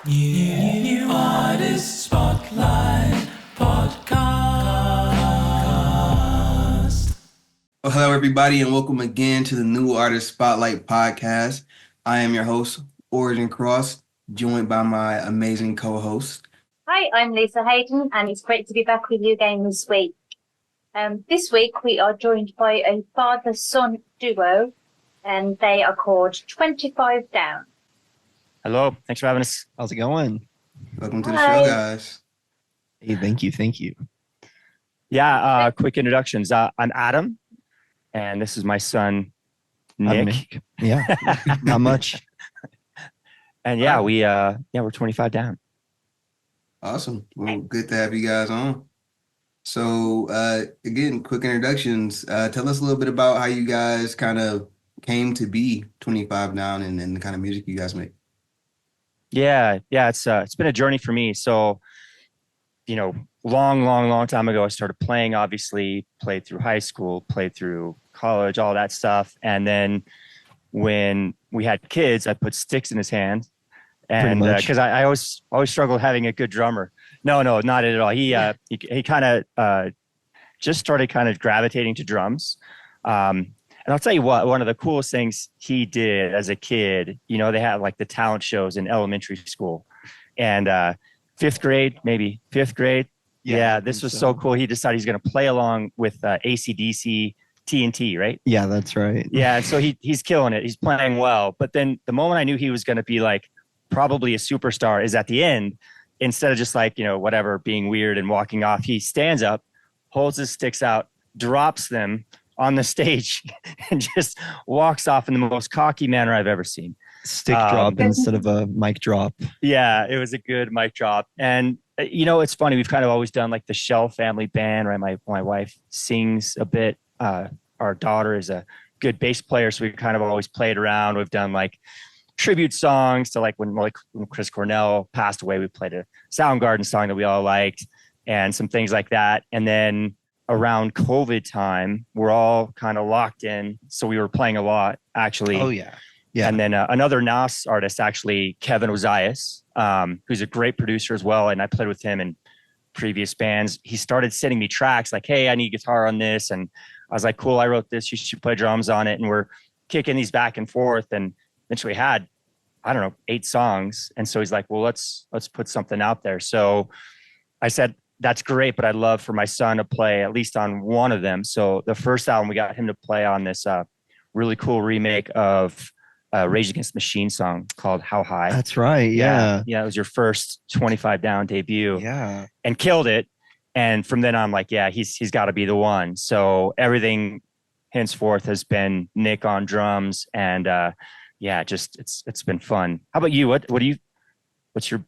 New Artist Spotlight Podcast. Well, hello, everybody, and welcome again to the New Artist Spotlight Podcast. I am your host, Origin Cross, joined by my amazing co-host. Hi, I'm Lisa Haden, and it's great to be back with you again this week. This week we are joined by a father-son duo, and they are called 25 Down. Hello, thanks for having us. How's it going? Welcome to the Hi. show, guys. Hey, thank you. Yeah, quick introductions. I'm Adam, and this is my son, Nick. I'm Nick. Yeah, not much. And yeah, we're 25 down. Awesome. Well, good to have you guys on. So, again, quick introductions. Tell us a little bit about how you guys kind of came to be 25 Down and the kind of music you guys make. Yeah, it's been a journey for me. So, long time ago, I started playing. Obviously, played through high school, played through college, all that stuff. And then when we had kids, I put sticks in his hand, and because I always struggled having a good drummer. No, not at all. He kind of just started kind of gravitating to drums. And I'll tell you what, one of the coolest things he did as a kid, they had like the talent shows in elementary school, and fifth grade. Yeah, this was so cool. He decided he's going to play along with AC/DC TNT, right? Yeah, that's right. Yeah, so he's killing it. He's playing well. But then the moment I knew he was going to be like probably a superstar is at the end. Instead of just like, whatever, being weird and walking off, he stands up, holds his sticks out, drops them on the stage, and just walks off in the most cocky manner I've ever seen. Stick drop instead of a mic drop. Yeah, it was a good mic drop. And it's funny, we've kind of always done like the Shell family band, right? My wife sings a bit. Our daughter is a good bass player, so we kind of always played around. We've done like tribute songs to when Chris Cornell passed away, we played a Soundgarden song that we all liked and some things like that. And then around COVID time, we're all kind of locked in. So we were playing a lot, actually. Oh, yeah. And then another NAS artist, actually, Kevin Ozias, who's a great producer as well. And I played with him in previous bands. He started sending me tracks like, hey, I need guitar on this. And I was like, cool, I wrote this. You should play drums on it. And we're kicking these back and forth. And eventually we had, 8 songs. And so he's like, well, let's put something out there. So I said, that's great, but I'd love for my son to play at least on one of them. So the first album, we got him to play on this really cool remake of Rage Against the Machine song called How High. That's right. Yeah. Yeah, it was your first 25 Down debut. Yeah. And killed it. And from then on, like, yeah, he's got to be the one. So everything henceforth has been Nick on drums, and it's been fun. How about you? What's your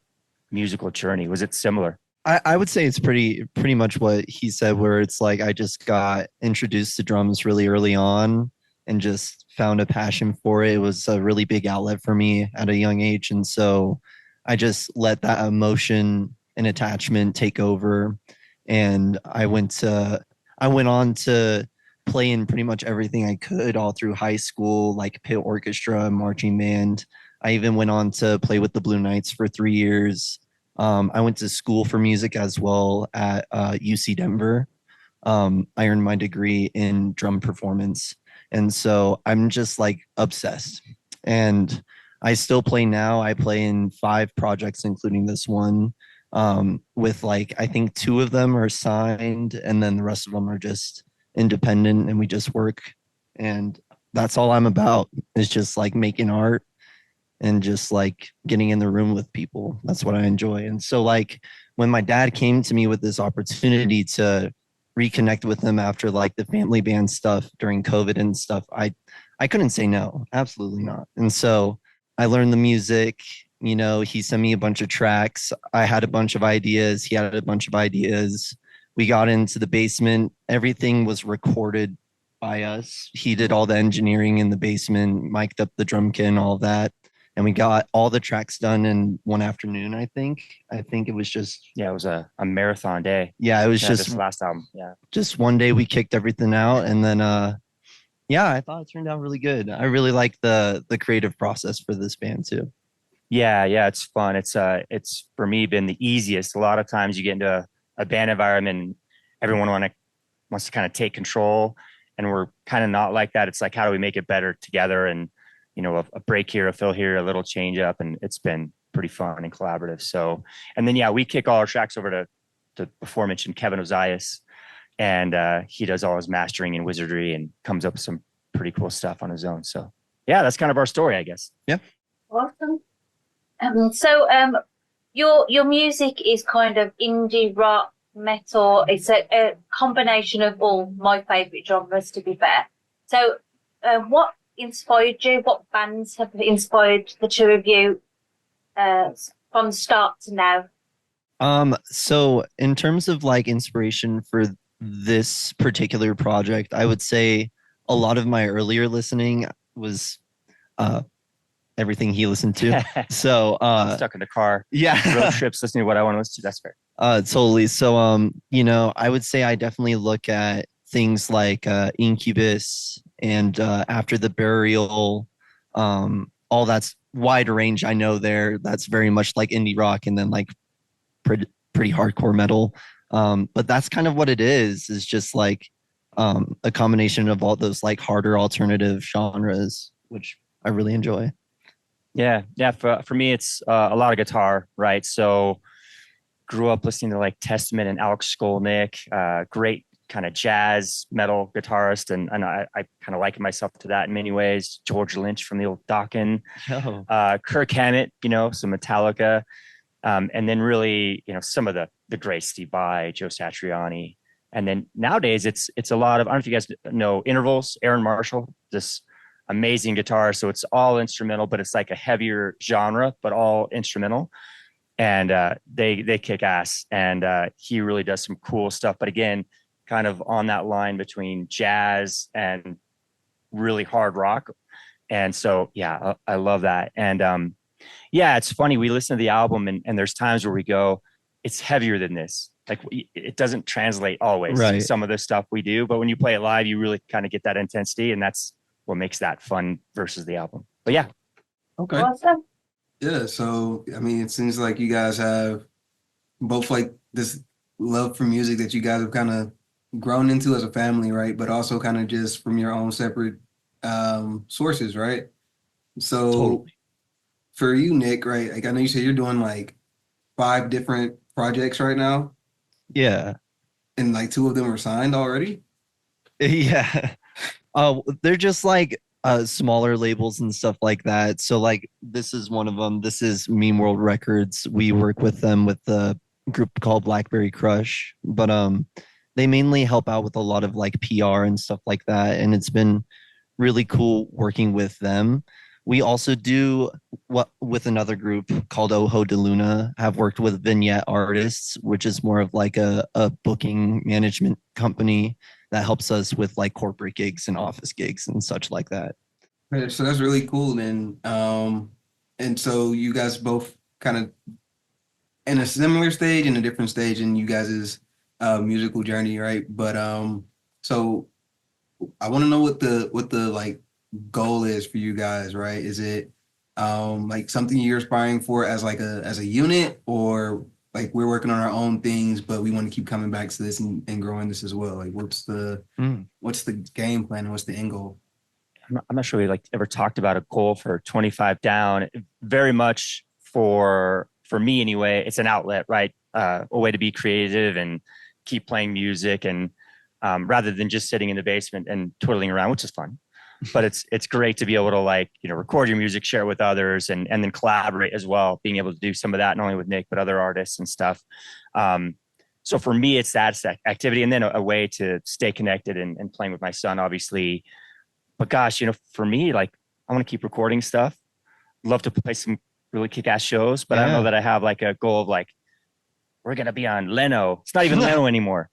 musical journey? Was it similar? I would say it's pretty much what he said, where it's like I just got introduced to drums really early on and just found a passion for it. It was a really big outlet for me at a young age. And so I just let that emotion and attachment take over. And I went on to play in pretty much everything I could all through high school, like pit orchestra, marching band. I even went on to play with the Blue Knights for 3 years. I went to school for music as well at UC Denver. I earned my degree in drum performance. And so I'm just like obsessed. And I still play now. I play in 5 projects, including this one, with like, I think 2 of them are signed, and then the rest of them are just independent, and we just work. And that's all I'm about, is just like making art and just like getting in the room with people. That's what I enjoy. And so like when my dad came to me with this opportunity to reconnect with him after like the family band stuff during COVID and stuff, I couldn't say no. Absolutely not. And so I learned the music. He sent me a bunch of tracks. I had a bunch of ideas. He had a bunch of ideas. We got into the basement. Everything was recorded by us. He did all the engineering in the basement, mic'd up the drum kit and all that. And we got all the tracks done in one afternoon, I think. It was just... Yeah, it was a marathon day. Yeah, it was just... this last album, yeah. Just one day we kicked everything out, and then, I thought it turned out really good. I really like the creative process for this band, too. Yeah, it's fun. It's for me been the easiest. A lot of times you get into a band environment and everyone wants to kind of take control, and we're kind of not like that. It's like, how do we make it better together? And a break here, a fill here, a little change up, and it's been pretty fun and collaborative. So, and then we kick all our tracks over to before mentioned Kevin Ozias, and he does all his mastering and wizardry and comes up with some pretty cool stuff on his own. So yeah, that's kind of our story, I guess. Yeah. Awesome. So your music is kind of indie rock, metal. It's a combination of all my favorite genres, to be fair. So what inspired you? What bands have inspired the two of you from start to now? So in terms of like inspiration for this particular project, I would say a lot of my earlier listening was everything he listened to. So stuck in the car. Yeah. Road trips, listening to what I want to listen to. That's fair. Totally. So I would say I definitely look at things like Incubus and After the Burial, all that's wide range. I know that's very much like indie rock and then like pretty hardcore metal. But that's kind of what it is just like a combination of all those like harder alternative genres, which I really enjoy. Yeah. For me, it's a lot of guitar, right? So grew up listening to like Testament and Alex Skolnick, great kind of jazz metal guitarist. And I kind of liken myself to that in many ways. George Lynch from the old Dokken, Kirk Hammett, some Metallica. And then really, some of the great Steve Vai, Joe Satriani. And then nowadays it's a lot of, I don't know if you guys know Intervals, Aaron Marshall, this amazing guitar. So it's all instrumental, but it's like a heavier genre, but all instrumental. And they kick ass. And he really does some cool stuff. But again, kind of on that line between jazz and really hard rock. And so, yeah, I love that. And it's funny. We listen to the album and there's times where we go, it's heavier than this. Like it doesn't translate always. Right. Some of the stuff we do, but when you play it live, you really kind of get that intensity, and that's what makes that fun versus the album. But yeah. Okay. Awesome. Yeah. So, I mean, it seems like you guys have both like this love for music that you guys have kind of grown into as a family, right? But also kind of just from your own separate sources, right? So Totally. For you, Nick, right? Like I know you said you're doing like 5 different projects right now, Yeah. and like 2 of them are signed already. Yeah. They're just like smaller labels and stuff like that. So like this is one of them. This is Meme World Records. We work with them with the group called Blackberry Crush, but they mainly help out with a lot of like PR and stuff like that, and it's been really cool working with them. We also do what with another group called Ojo de Luna, have worked with Vignette Artists, which is more of like a booking management company that helps us with like corporate gigs and office gigs and such like that. Right, so that's really cool then. And so you guys both kind of in a similar stage and a different stage in you guys' musical journey, right? But so I want to know what the like goal is for you guys, right? Is it like something you're aspiring for as like as a unit, or like we're working on our own things, but we want to keep coming back to this and growing this as well? Like what's the game plan and what's the end goal? I'm not sure we like ever talked about a goal for 25 Down. Very much for me anyway, it's an outlet, right? A way to be creative and keep playing music, and rather than just sitting in the basement and twiddling around, which is fun. But it's great to be able to like, record your music, share it with others, and then collaborate as well, being able to do some of that, not only with Nick, but other artists and stuff. So for me, it's that activity, and then a way to stay connected and playing with my son, obviously. But gosh, for me, like I want to keep recording stuff. Love to play some really kick-ass shows, but I don't know that I have like a goal of like, we're going to be on Leno. It's not even Leno anymore.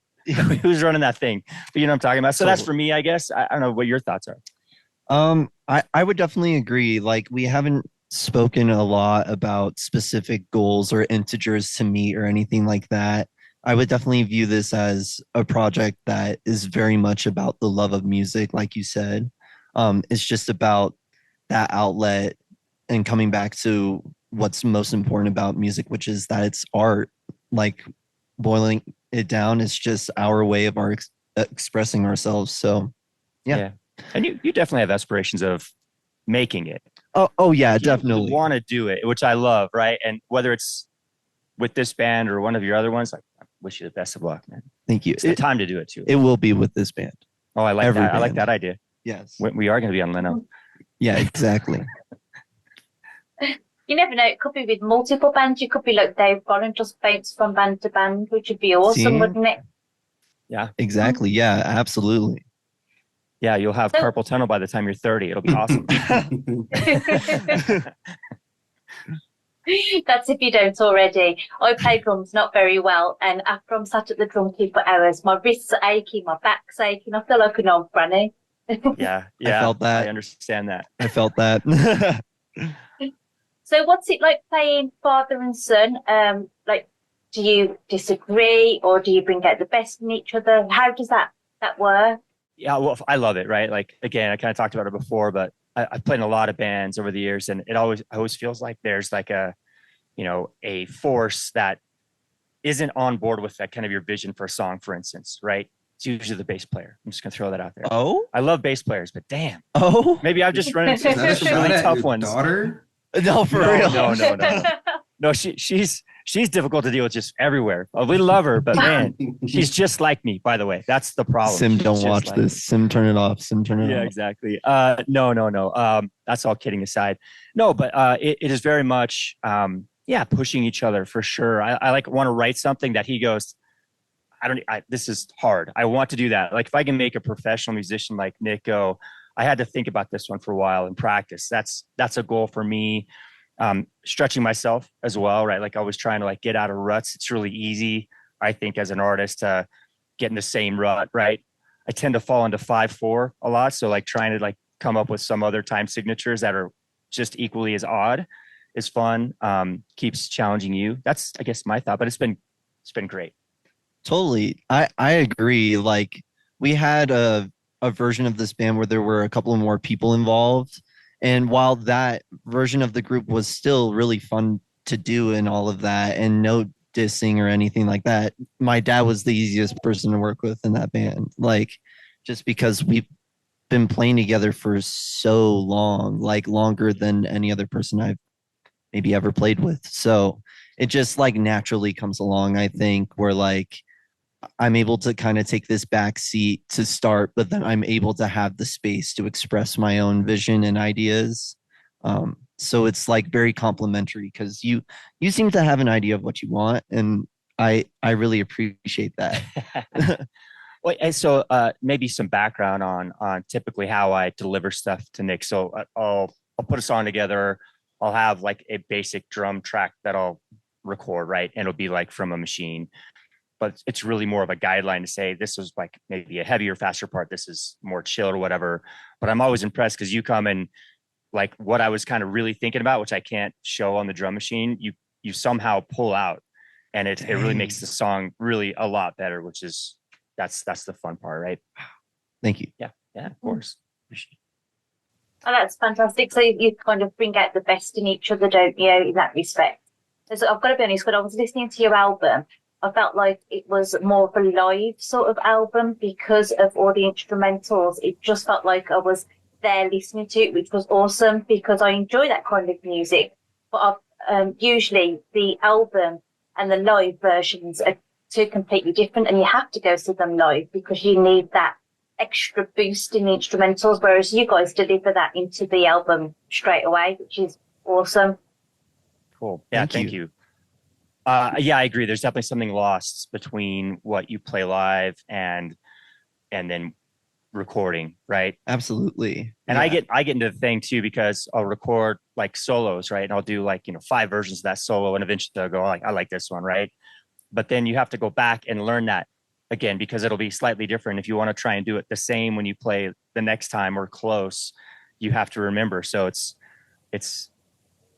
Who's running that thing? But you know what I'm talking about? So that's for me, I guess. I don't know what your thoughts are. I would definitely agree. Like we haven't spoken a lot about specific goals or integers to meet or anything like that. I would definitely view this as a project that is very much about the love of music, like you said. It's just about that outlet and coming back to what's most important about music, which is that it's art. Like boiling it down, it's just our way of expressing ourselves. So yeah. And you definitely have aspirations of making it. Oh yeah, Like, definitely. You want to do it, which I love, right? And whether it's with this band or one of your other ones, like, I wish you the best of luck, man. Thank you. It's the time to do it too. It will be with this band. Oh, I like that. I like that idea. Yes. We are going to be on Leno. Yeah, exactly. You never know. It could be with multiple bands. You could be like Dave Bolland, just bounce from band to band, which would be awesome, See? wouldn't it? Yeah. Exactly. Yeah, absolutely. Yeah, you'll have carpal tunnel by the time you're 30. It'll be awesome. That's if you don't already. I play drums not very well, and after I'm sat at the drum kit for hours, my wrists are aching, my back's aching. I feel like an old granny. Yeah. I felt that. I understand that. I felt that. So what's it like playing father and son? Like, do you disagree, or do you bring out the best in each other? How does that work? Yeah, well, I love it, right? Like, again, I kind of talked about it before, but I've played in a lot of bands over the years, and I always feels like there's like a force that isn't on board with that kind of your vision for a song, for instance, right? It's usually the bass player. I'm just gonna throw that out there. Oh, I love bass players, but damn, maybe I've just run into Is that a some shot really at tough your ones. daughter? no, for real. No. No, she's difficult to deal with just everywhere. We love her, but man, she's just like me, by the way. That's the problem. Sim, She's don't just watch like this. Sim, turn it off. Sim, turn it Yeah, off. exactly. No. That's all kidding aside. No, but it is very much pushing each other for sure. I like want to write something that he goes, this is hard. I want to do that. Like if I can make a professional musician like Nick go, I had to think about this one for a while and practice. That's a goal for me. Stretching myself as well, right? Like always trying to like get out of ruts. It's really easy, I think, as an artist to get in the same rut, right? I tend to fall into 5/4 a lot. So like trying to like come up with some other time signatures that are just equally as odd is fun. Keeps challenging you. That's, I guess, my thought, but it's been great. Totally. I agree. Like we had a version of this band where there were a couple of more people involved. And while that version of the group was still really fun to do and all of that, and no dissing or anything like that, my dad was the easiest person to work with in that band. Like, just because we've been playing together for so long, like longer than any other person I've maybe ever played with. So it just like naturally comes along, I think, where like I'm able to kind of take this back seat to start, but then I'm able to have the space to express my own vision and ideas. So it's like very complimentary because you seem to have an idea of what you want, and I really appreciate that. Well, and so maybe some background on typically how I deliver stuff to Nick. So I'll put a song together. I'll have like a basic drum track that I'll record, right? And it'll be like from a machine. But it's really more of a guideline to say this is like maybe a heavier, faster part. This is more chill or whatever. But I'm always impressed because you come and like what I was kind of really thinking about, which I can't show on the drum machine, you somehow pull out, and it really makes the song really a lot better, which is that's the fun part, right? Thank you. Yeah, of course. Oh, that's fantastic. So you kind of bring out the best in each other, don't you, in that respect? So I've got to be honest, when I was listening to your album, I felt like it was more of a live sort of album because of all the instrumentals. It just felt like I was there listening to it, which was awesome because I enjoy that kind of music. But usually the album and the live versions are two completely different, and you have to go see them live because you need that extra boost in the instrumentals, whereas you guys deliver that into the album straight away, which is awesome. Cool. Yeah, thank you. Yeah, I agree. There's definitely something lost between what you play live and then recording, right? Absolutely. And yeah. I get into the thing too because I'll record like solos, right? And I'll do like 5 versions of that solo, and eventually I'll go like, I like this one, right? But then you have to go back and learn that again because it'll be slightly different. If you want to try and do it the same when you play the next time or close, you have to remember. So it's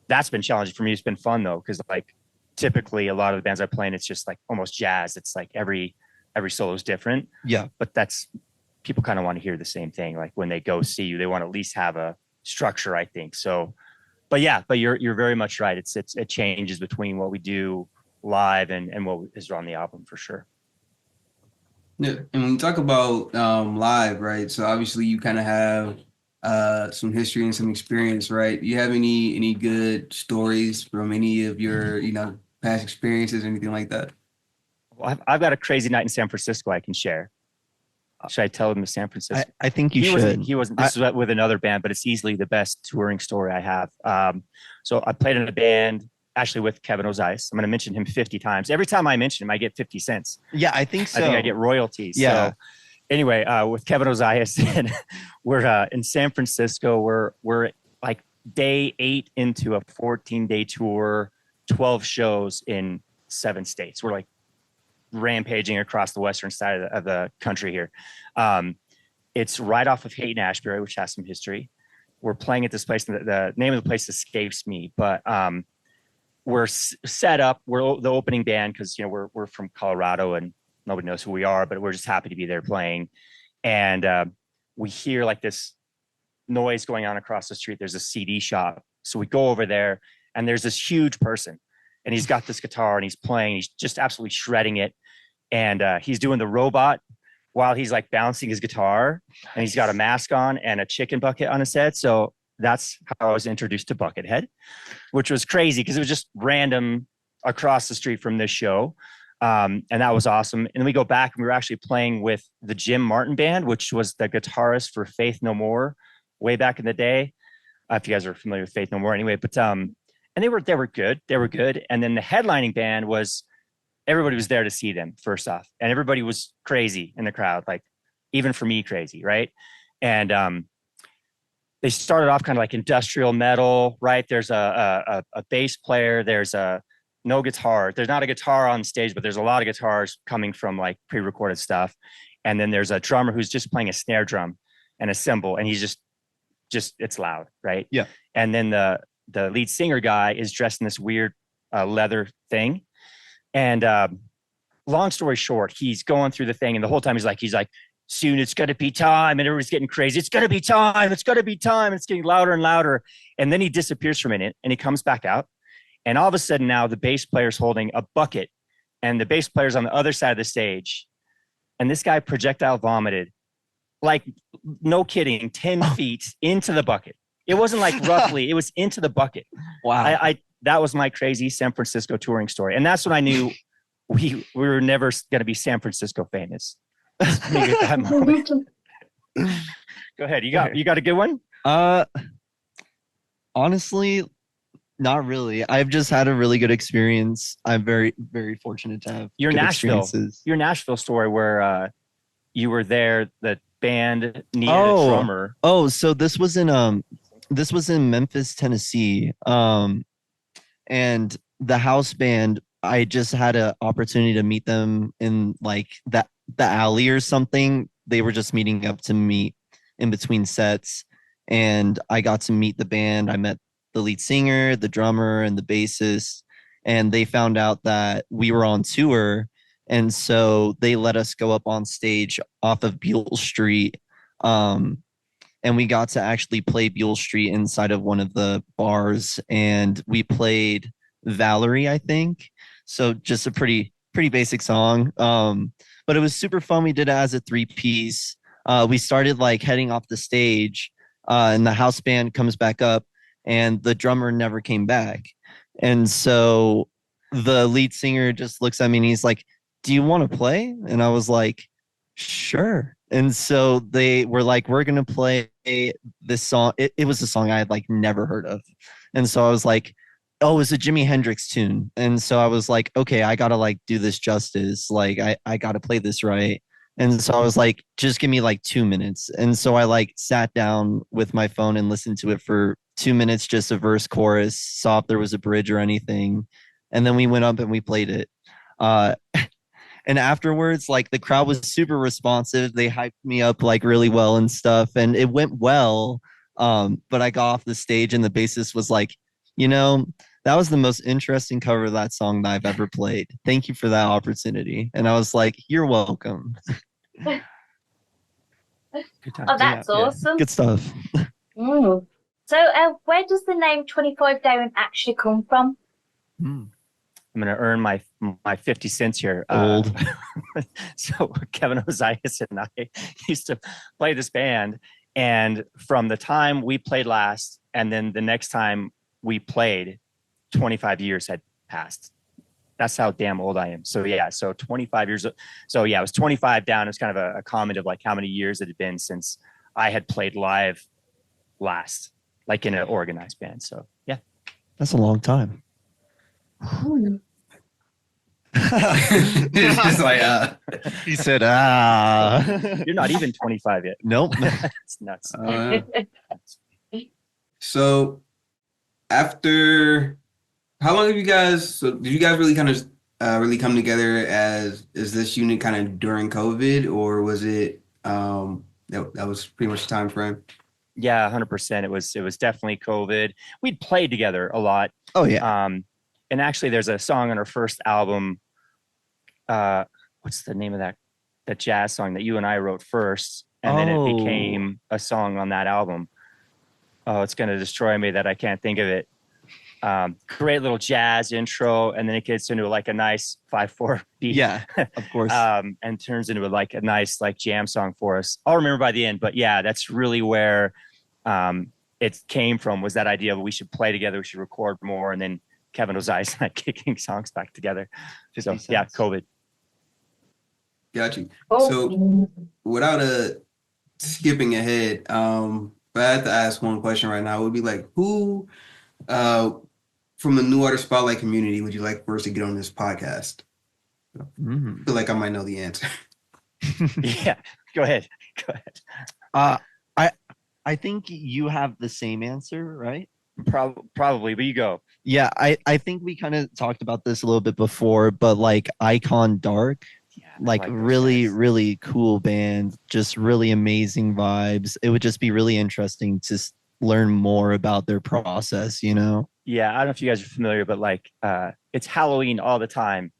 that's been challenging for me. It's been fun though because like typically a lot of the bands I play in, it's just like almost jazz. It's like every solo is different. Yeah. But that's people kind of want to hear the same thing. Like when they go see you, they want to at least have a structure, I think. So but you're very much right. It changes between what we do live and what is on the album for sure. Yeah, and when you talk about live, right? So obviously you kind of have some history and some experience, right? Do you have any good stories from any of your past experiences, anything like that? Well, I've got a crazy night in San Francisco I can share. Should I tell them to San Francisco? I think you should. He wasn't. This is with another band, but it's easily the best touring story I have. So I played in a band actually with Kevin Ozias. I'm going to mention him 50 times. Every time I mention him, I get 50 cents. Yeah, I think so. I think I get royalties. Yeah. So anyway, with Kevin Ozias, and we're in San Francisco. We're like day 8 into a 14-day tour, 12 shows in 7 states. We're like rampaging across the western side of the country here. It's right off of Haight and Ashbury, which has some history. We're playing at this place. The name of the place escapes me, but we're set up. We're the opening band because we're from Colorado and nobody knows who we are, but we're just happy to be there playing. And we hear like this noise going on across the street. There's a CD shop, so we go over there, and there's this huge person, and he's got this guitar and he's playing. He's just absolutely shredding it, and he's doing the robot while he's like bouncing his guitar, and he's got a mask on and a chicken bucket on his head. So that's how I was introduced to Buckethead, which was crazy because it was just random across the street from this show. And that was awesome. And then we go back and we were actually playing with the Jim Martin band, which was the guitarist for Faith No More way back in the day. If you guys are familiar with Faith No More anyway, but, and they were good. They were good. And then the headlining band was, everybody was there to see them first off. And everybody was crazy in the crowd, like even for me, crazy. Right. And, they started off kind of like industrial metal, right? There's a bass player. There's no guitar. There's not a guitar on stage, but there's a lot of guitars coming from like pre-recorded stuff. And then there's a drummer who's just playing a snare drum and a cymbal, and he's just it's loud, right? Yeah. And then the lead singer guy is dressed in this weird leather thing. And long story short, he's going through the thing, and the whole time he's like, soon it's going to be time. And everybody's getting crazy. It's going to be time. It's going to be time. It's getting louder and louder. And then he disappears for a minute and he comes back out. And all of a sudden now the bass player's holding a bucket and the bass player's on the other side of the stage. And this guy projectile vomited, like no kidding, 10 feet into the bucket. It wasn't like roughly, it was into the bucket. Wow. That was my crazy San Francisco touring story. And that's when I knew we were never going to be San Francisco famous. Go ahead. You got a good one? Honestly, not really. I've just had a really good experience. I'm very, very fortunate to have your good Nashville experiences. Your Nashville story where you were there, the band needed a drummer. Oh, so this was in Memphis, Tennessee. And the house band, I just had an opportunity to meet them in like the alley or something. They were just meeting up to meet in between sets, and I got to meet the band. I met the lead singer, the drummer, and the bassist, and they found out that we were on tour, and so they let us go up on stage off of Buell Street, and we got to actually play Buell Street inside of one of the bars, and we played Valerie, I think. So just a pretty basic song. But it was super fun. We did it as a 3-piece. We started like heading off the stage, and the house band comes back up, and the drummer never came back. And so the lead singer just looks at me and he's like, "Do you want to play?" And I was like, "Sure." And so they were like, "We're going to play this song." It was a song I had like never heard of. And so I was like, "Oh, it's a Jimi Hendrix tune." And so I was like, okay, I got to like do this justice. Like I got to play this right. And so I was like, just give me like 2 minutes. And so I like sat down with my phone and listened to it for 2 minutes, just a verse, chorus, saw if there was a bridge or anything. And then we went up and we played it. And afterwards, like the crowd was super responsive. They hyped me up like really well and stuff. And it went well. But I got off the stage and the bassist was like, that was the most interesting cover of that song that I've ever played. Thank you for that opportunity. And I was like, you're welcome. Oh, that's awesome. Good stuff. So, where does the name 25 Down actually come from? I'm going to earn my 50 cents here. Old. So Kevin Ozias and I used to play this band. And from the time we played last, and then the next time we played, 25 years had passed. That's how damn old I am. So yeah, so 25 years. So yeah, it was 25 down. It was kind of a comment of like how many years it had been since I had played live last, like in an organized band. So yeah. That's a long time. It's just like He said, You're not even 25 yet. Nope. It's nuts. So after how long have you guys, so did you guys really kind of really come together as this unit kind of during COVID, or was it that was pretty much the time frame? Yeah, 100%. It was definitely COVID. We'd played together a lot. Oh yeah. And actually there's a song on our first album. What's the name of that jazz song that you and I wrote first? And then it became a song on that album. Oh, it's going to destroy me that I can't think of it. Great little jazz intro. And then it gets into like a nice 5/4 beat. Yeah, of course. And turns into like a nice like jam song for us. I'll remember by the end, but yeah, that's really where it came from, was that idea of we should play together, we should record more. And then Kevin Ozias and I kicking songs back together. So yeah, COVID. Got you. So without skipping ahead, if I had to ask one question right now, it would be like, who from the New Artist Spotlight community would you like for us to get on this podcast? I feel like I might know the answer. Yeah, go ahead. I think you have the same answer, right? Probably, but you go. Yeah, I think we kind of talked about this a little bit before, but like Icon Dark, Yeah, like those really, guys. really cool band, just really amazing vibes. It would just be really interesting to learn more about their process, you know? Yeah, I don't know if you guys are familiar, but like it's Halloween all the time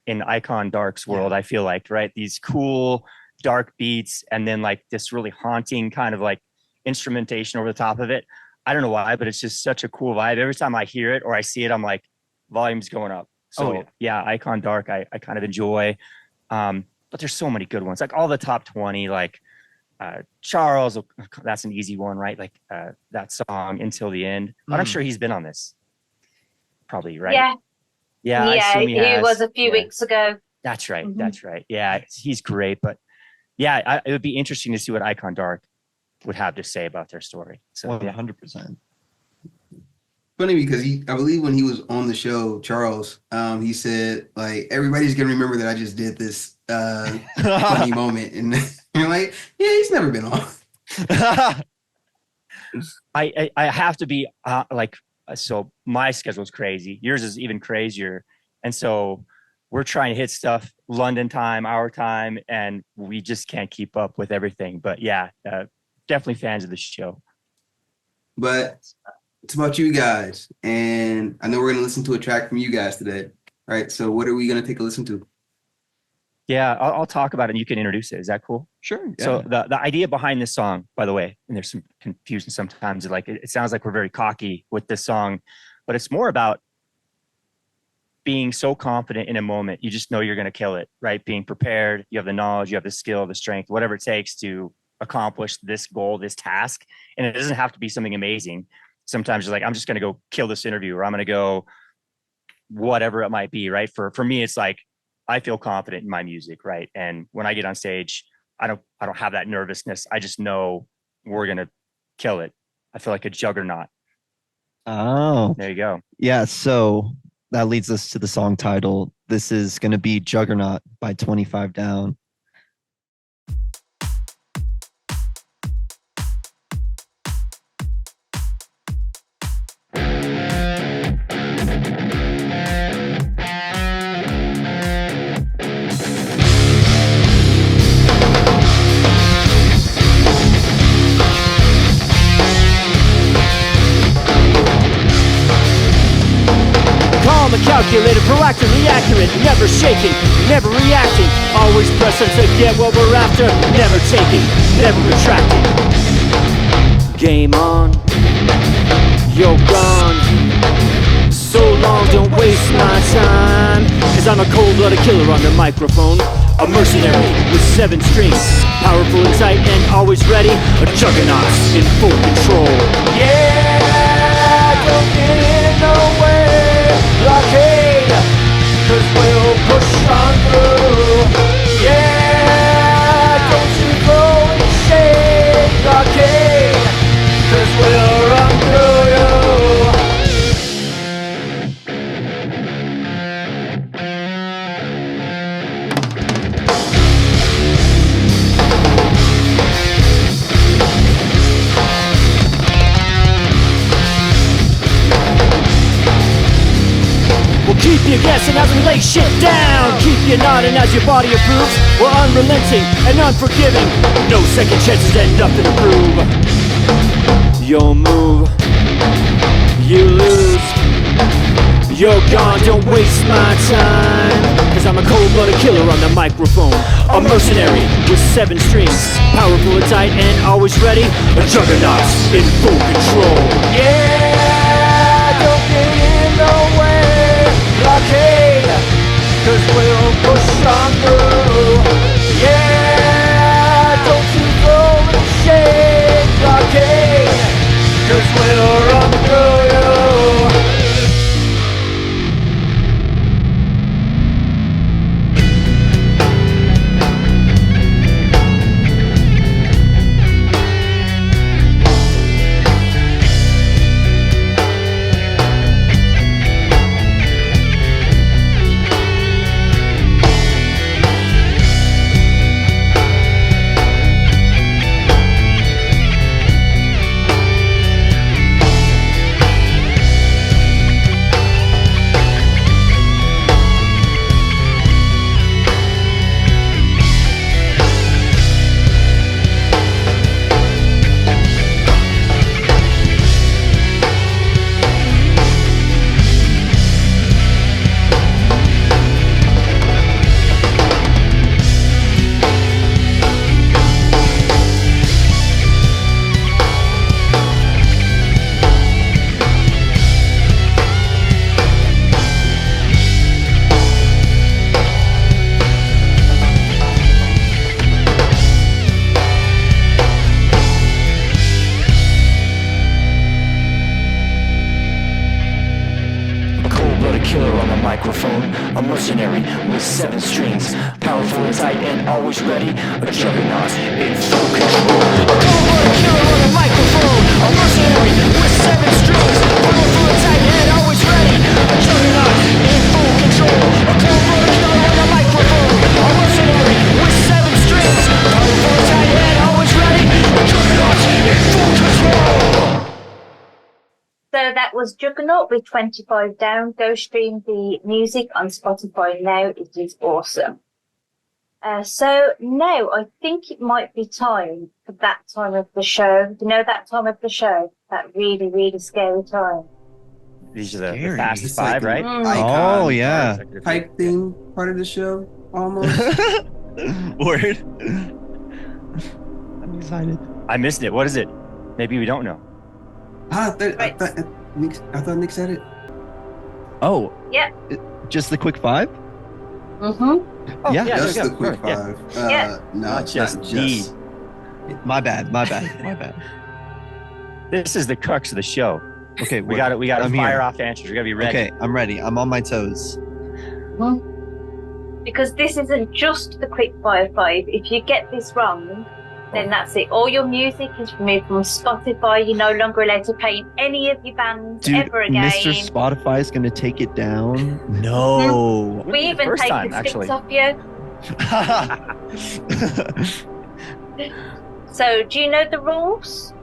in Icon Dark's world. I feel like, right? These cool dark beats and then like this really haunting kind of like instrumentation over the top of it. I don't know why, but it's just such a cool vibe. Every time I hear it or I see it, I'm like, volume's going up. So yeah, Icon Dark, I kind of enjoy. But there's so many good ones, like all the top 20, like Charles, that's an easy one, right? Like that song Until the End. But I'm sure he's been on this. Probably, right? Yeah. Yeah, I assume he has. was a few weeks ago. That's right. Mhm. That's right. Yeah, he's great. But yeah, it would be interesting to see what Icon Dark would have to say about their story. So yeah. 100%. Funny because I believe when he was on the show, Charles, he said like everybody's gonna remember that I just did this funny moment, and you're like, yeah, he's never been on. I have to be so my schedule's crazy. Yours is even crazier, and so we're trying to hit stuff London time, our time, and we just can't keep up with everything. But yeah, definitely fans of the show. But it's about you guys, and I know we're gonna listen to a track from you guys today, right? So what are we gonna take a listen to? Yeah, I'll talk about it and you can introduce it. Is that cool? Sure. Yeah. So the idea behind this song, by the way, and there's some confusion sometimes, like it sounds like we're very cocky with this song, but it's more about being so confident in a moment. You just know you're going to kill it, right? Being prepared, you have the knowledge, you have the skill, the strength, whatever it takes to accomplish this goal, this task. And it doesn't have to be something amazing. Sometimes you're like, I'm just going to go kill this interview, or I'm going to go whatever it might be, right? For me, it's like, I feel confident in my music, right? And when I get on stage, I don't have that nervousness. I just know we're going to kill it. I feel like a juggernaut. Oh, There you go. yeah. So that leads us to the song title. This is going to be Juggernaut by 25 Down. Calm and calculated, proactively accurate, never shaking, never reacting, always pressing to get what we're after, never taking, never retracting. Game on, You're gone. So long, don't waste my time. Cause I'm a cold-blooded killer on the microphone. A mercenary with 7 strings. Powerful and tight and always ready. A juggernaut in full control. Yeah, don't get in the way. Blockade, cause we'll push on through. Yeah, don't you go and shake. Blockade, cause we'll run through you. Keep you guessing as we lay shit down. Keep you nodding as your body approves. We're unrelenting and unforgiving. No second chances and nothing to prove. You'll move, you lose. You're gone, don't waste my time. Cause I'm a cold-blooded killer on the microphone. A mercenary with 7 strings. Powerful and tight and always ready. A juggernaut in full control. Yeah, don't get in the way. Blockade, cause we'll push on through. Yeah, don't you go and shake. Blockade, cause we'll run through you. A mercenary with 7 strings, powerful and tight and always ready. A juggernaut in full control. A cold-blooded killer on the microphone. A mercenary with 7 strings, powerful and tight and always ready. A juggernaut in full control. A cold-blooded killer on the microphone. A mercenary with 7 strings, powerful and tight and always ready. A juggernaut in full control. So that was Juggernaut with 25 down. Go stream the music on Spotify now. It is awesome. So now I think it might be time for that time of the show. You know that time of the show? That really, really scary time. These are the Scary. Fast It's Five, like right? icon Oh, yeah. type thing part of the show almost. Word. I'm excited. I missed it. What is it? Maybe we don't know. I thought Nick said it. Oh. Yep. Just the quick 5? Mm-hmm. Oh, Yeah, Just there the we go. quick Yeah. 5. Yeah. No, Not it's just not just. My bad. My bad. This is the crux of the show. Okay, We got to I'm fire here. off answers. We got to be ready. Okay, I'm ready. I'm on my toes. Because this isn't just the QuickFire 5. If you get this wrong, then that's it. All your music is removed from Spotify. You're no longer allowed to play in any of your bands Dude, ever again. Mr. Spotify is gonna take it down. No. We even First take time, the sticks actually. off you. So, do you know the rules?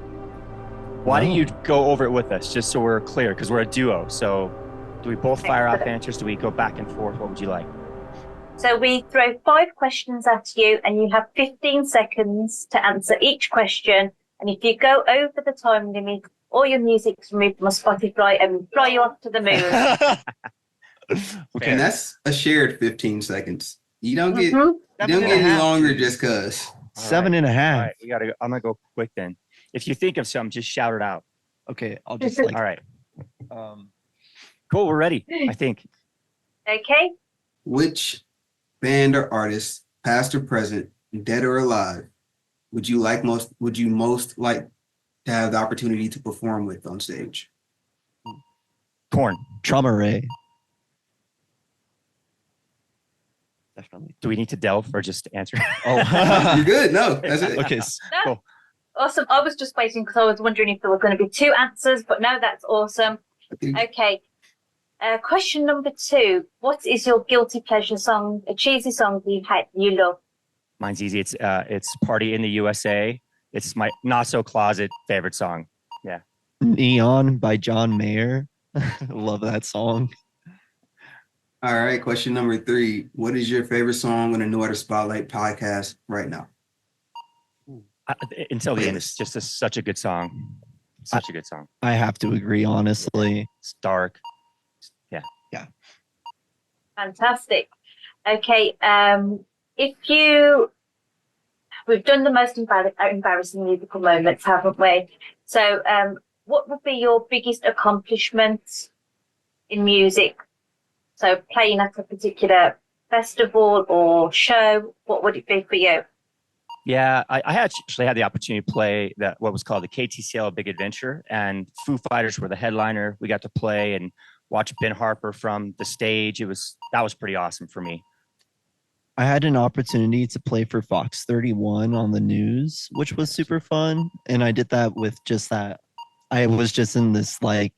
Why don't you go over it with us, just so we're clear, because we're a duo. So, do we both fire off answers? Do we go back and forth? What would you like? So we throw 5 questions at you and you have 15 seconds to answer each question. And if you go over the time limit, all your music's removed from Spotify and we fly you off to the moon. Okay. And that's a shared 15 seconds. You don't get Mhm. you don't get any longer just cause. 7.5. All right, I'm gonna go quick then. If you think of something, just shout it out. Okay, I'll just like All right. Cool. We're ready, I think. Okay. Which band or artist, past or present, dead or alive, would you most like to have the opportunity to perform with on stage? Corn. Trauma Ray. Definitely. Do we need to delve or just answer? Oh, You're good. No, that's it. okay. Cool. Awesome. I was just waiting because I was wondering if there were going to be two answers, but no, that's awesome. Okay. Question number 2. What is your guilty pleasure song, a cheesy song you love? Mine's easy. It's Party in the USA. It's my not so closet favorite song. Yeah. Neon by John Mayer. Love that song. All right. Question number 3. What is your favorite song on the New Artist Spotlight podcast right now? Until the end, it's just such a good song. Such a good song. I have to agree, honestly. It's dark. Fantastic. Okay. We've done the most embarrassing musical moments, haven't we? So, what would be your biggest accomplishment in music? So, playing at a particular festival or show, what would it be for you? Yeah, I actually had the opportunity to play what was called the KTCL Big Adventure, and Foo Fighters were the headliner. We got to play and watch Ben Harper from the stage. That was pretty awesome for me. I had an opportunity to play for Fox 31 on the news, which was super fun. And I did that with just that. I was just in this a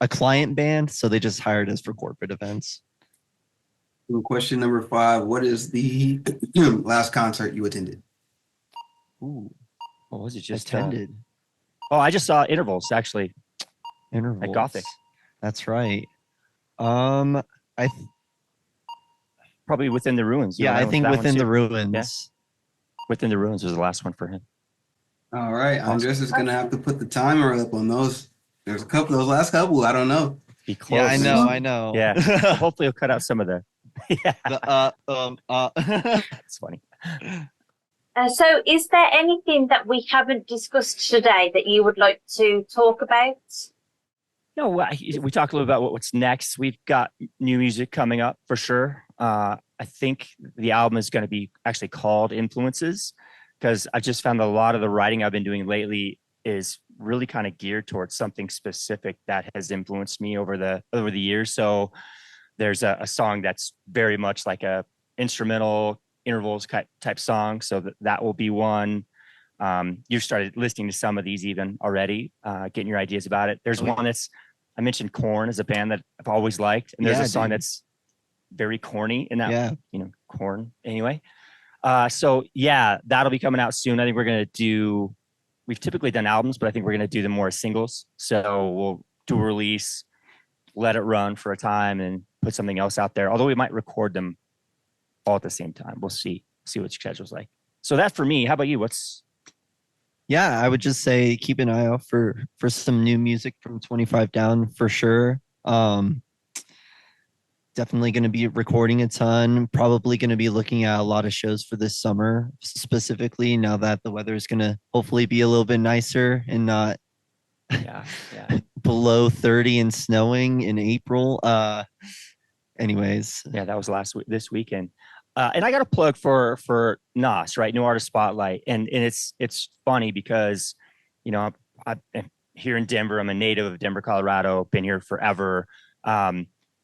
client band. So they just hired us for corporate events. Question number 5. What is the last concert you attended? Ooh. What was it? Just attended. I just saw Intervals actually. Intervals. At Gothic. That's right. Probably Within the Ruins. Yeah, I think Within the Ruins. Yeah. Within the Ruins was the last one for him. All right. Andres is gonna have to put the timer up on those. There's those last couple. I don't know. Be close. Yeah, I know. Yeah. Hopefully he'll cut out some of the It's funny. So is there anything that we haven't discussed today that you would like to talk about? No, we talked a little about what's next. We've got new music coming up for sure. I think the album is going to be actually called Influences, because I just found that a lot of the writing I've been doing lately is really kind of geared towards something specific that has influenced me over the years. So there's a song that's very much like a instrumental intervals type song. So that will be one. You started listening to some of these even already, getting your ideas about it. There's one I mentioned Korn as a band that I've always liked. And there's a song that's very corny in that, Korn anyway. So yeah, that'll be coming out soon. I think we've typically done albums, but I think we're going to do them more as singles. So we'll do a release, let it run for a time and put something else out there. Although we might record them all at the same time. We'll see what schedule's like. So that for me. How about you? Yeah, I would just say keep an eye out for some new music from 25 Down for sure. Definitely going to be recording a ton. Probably going to be looking at a lot of shows for this summer, specifically now that the weather is going to hopefully be a little bit nicer and not below 30 and snowing in April. Anyways. Yeah, that was this weekend. And I got a plug for NAS, right? New Artist Spotlight. And it's funny because, I'm here in Denver. I'm a native of Denver, Colorado, been here forever.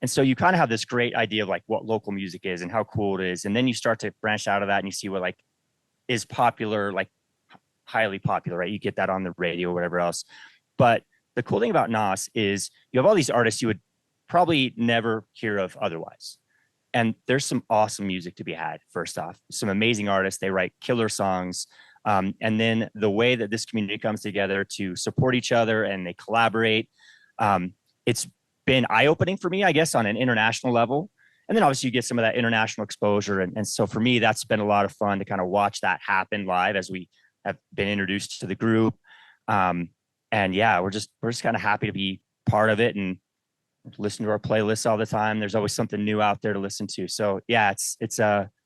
And so you kind of have this great idea of like what local music is and how cool it is. And then you start to branch out of that and you see what like is popular, like highly popular, right? You get that on the radio or whatever else. But the cool thing about NAS is you have all these artists you would probably never hear of otherwise. And there's some awesome music to be had, first off. Some amazing artists. They write killer songs. And then the way that this community comes together to support each other and they collaborate, it's been eye-opening for me, I guess, on an international level. And then obviously you get some of that international exposure. And so for me, that's been a lot of fun to kind of watch that happen live as we have been introduced to the group. And yeah, we're just kind of happy to be part of it and listen to our playlists all the time. There's always something new out there to listen to. So yeah, it's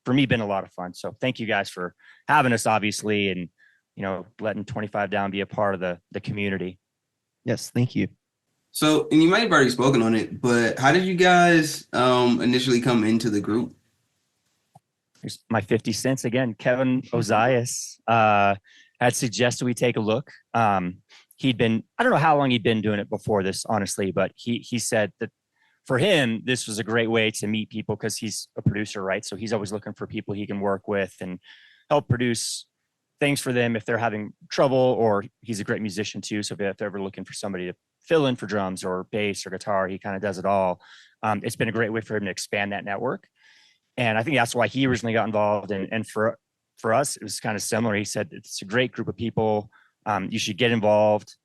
for me been a lot of fun. So thank you guys for having us, obviously, and letting 25 Down be a part of the community. Yes, thank you. So, and you might have already spoken on it, but how did you guys initially come into the group? Here's my 50 cents again. Kevin Ozias had suggested we take a look. I don't know how long he'd been doing it before this, honestly, but he said that for him, this was a great way to meet people because he's a producer, right? So he's always looking for people he can work with and help produce things for them if they're having trouble, or he's a great musician too. So if they're ever looking for somebody to fill in for drums or bass or guitar, he kind of does it all. It's been a great way for him to expand that network. And I think that's why he originally got involved. And for us, it was kind of similar. He said, it's a great group of people. You should get involved.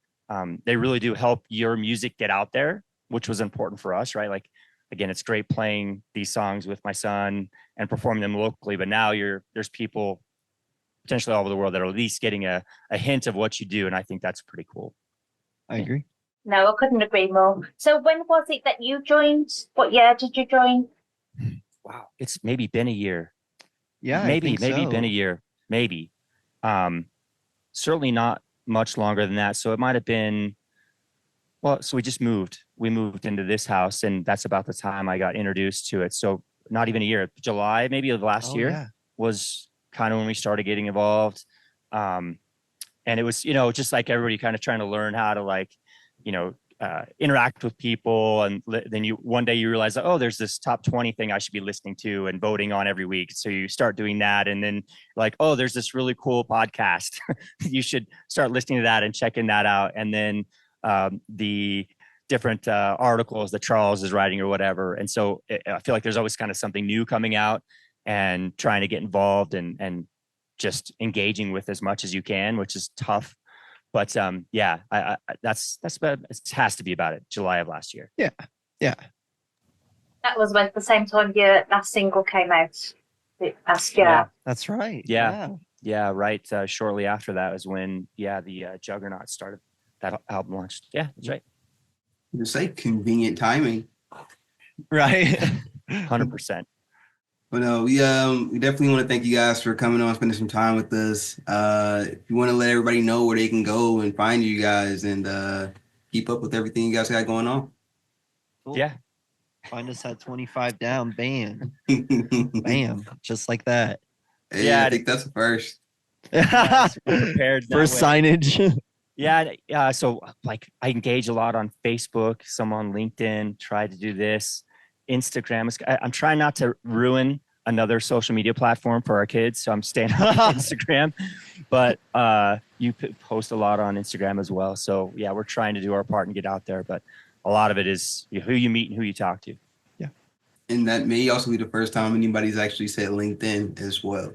They really do help your music get out there, which was important for us, right? Like, again, it's great playing these songs with my son and performing them locally, but now there's people potentially all over the world that are at least getting a hint of what you do. And I think that's pretty cool. I agree. No, I couldn't agree more. So when was it that you joined? What year did you join? Wow. It's maybe been a year. Yeah, Maybe so. been a year. Maybe. Certainly not much longer than that. So it might have been, so we just moved. We moved into this house, and that's about the time I got introduced to it. So not even a year. July maybe of last year was kind of when we started getting involved. And it was, just like everybody kind of trying to learn how to interact with people. And then one day you realize, there's this top 20 thing I should be listening to and voting on every week. So you start doing that. And then there's this really cool podcast. You should start listening to that and checking that out. And then the different articles that Charles is writing or whatever. And so I feel like there's always kind of something new coming out, and trying to get involved and just engaging with as much as you can, which is tough. But that's about, it has to be about it. July of last year. Yeah. That was when the same time your last single came out last year. Yeah. That's right. Yeah. Right. Shortly after that was when the Juggernaut started. That album launched. Yeah, that's right. Just say convenient timing. Right. 100%. But no, we definitely want to thank you guys for coming on, spending some time with us. If you want to let everybody know where they can go and find you guys and keep up with everything you guys got going on. Cool. Yeah. Find us at 25 Down. Bam. Bam. Just like that. Hey, Yeah, I think that's a first. We're prepared that First way. signage. Yeah. So I engage a lot on Facebook, some on LinkedIn, try to do this. Instagram. I'm trying not to ruin another social media platform for our kids, so I'm staying on Instagram. But you post a lot on Instagram as well. So yeah, we're trying to do our part and get out there. But a lot of it is who you meet and who you talk to. Yeah. And that may also be the first time anybody's actually said LinkedIn as well.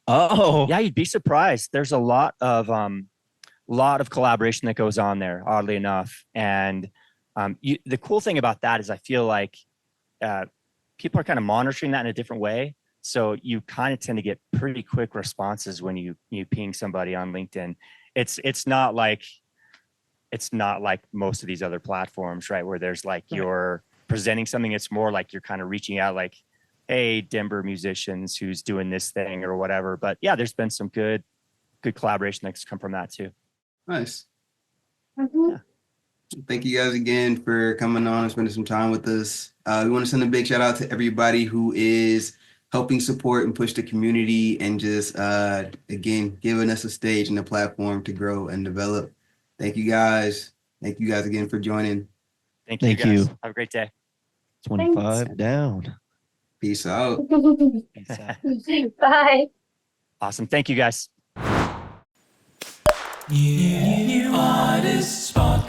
Oh. Yeah, you'd be surprised. There's a lot of collaboration that goes on there, oddly enough. And the cool thing about that is I feel like people are kind of monitoring that in a different way. So you kind of tend to get pretty quick responses when you ping somebody on LinkedIn. It's not like most of these other platforms, right? Where there's you're presenting something. It's more like you're kind of reaching out like, hey, Denver musicians who's doing this thing or whatever. But yeah, there's been some good collaboration that's come from that too. Nice. Mm-hmm. Yeah. Thank you guys again for coming on and spending some time with us. We want to send a big shout out to everybody who is helping support and push the community and just, again, giving us a stage and a platform to grow and develop. Thank you guys. Thank you guys again for joining. Thank you. Guys. Have a great day. 25 Down. Peace out. Peace out. Bye. Awesome. Thank you guys. New artist spot.